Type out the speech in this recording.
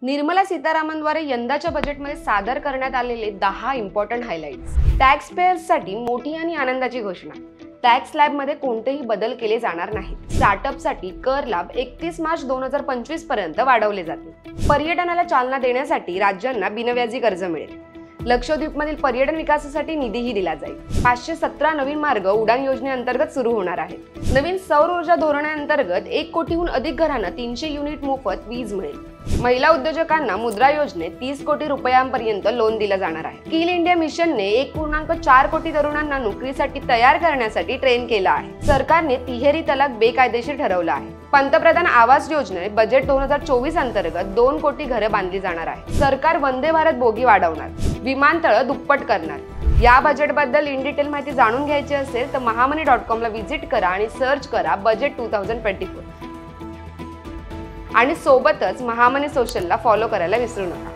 निर्मला सीतारामनद्वारे यंदाच्या बजेटमध्ये सादर करण्यात आलेले 10 इम्पॉर्टंट हायलाइट्स। टॅक्स पेयर्ससाठी मोठी आणि आनंदाची घोषणा। टॅक्स स्लॅबमध्ये कोणतेही बदल केले जाणार नाहीत। स्टार्टअपसाठी कर लाभ 31 मार्च 2025 पर्यंत वाढवले जातील। पर्यटनाला चालना देण्यासाठी राज्यांना बिनव्याजी कर्ज मिळेल। लक्षद्वीपमधील पर्यटन विकासासाठी निधीही दिला जाईल। 517 नवीन मार्ग उडान योजनेअंतर्गत सुरू होणार आहेत। नवीन सौर ऊर्जा धोरणाअंतर्गत 1 कोटीहून अधिक घरांना 300 युनिट मोफत वीज मिळेल। महिला उद्योजकांना मुद्रा योजनेत 30 कोटी रुपयांपर्यंत लोन दिलं जाणार आहे। स्किल इंडिया मिशनने 1.4 कोटी तरुणांना नोकरीसाठी तयार करण्यासाठी ट्रेन केलं आहे। सरकारने तिहेरी तलाक बेकायदेशीर ठरवलं आहे। पंतप्रधान आवास योजनेत बजेट 2024 अंतर्गत 2 कोटी घरे बांधली जाणार आहे। सरकार वंदे भारत बोगी वाढवणार, विमानतळ दुप्पट करणार। या बजेटबद्दल इन डिटेल माहिती जाणून घ्यायची असेल तर महामनी.com ला व्हिजिट करा आणि सर्च करा बजेट 2024 आणि सोबतच महामनी सोशलला फॉलो करायला विसरू नका।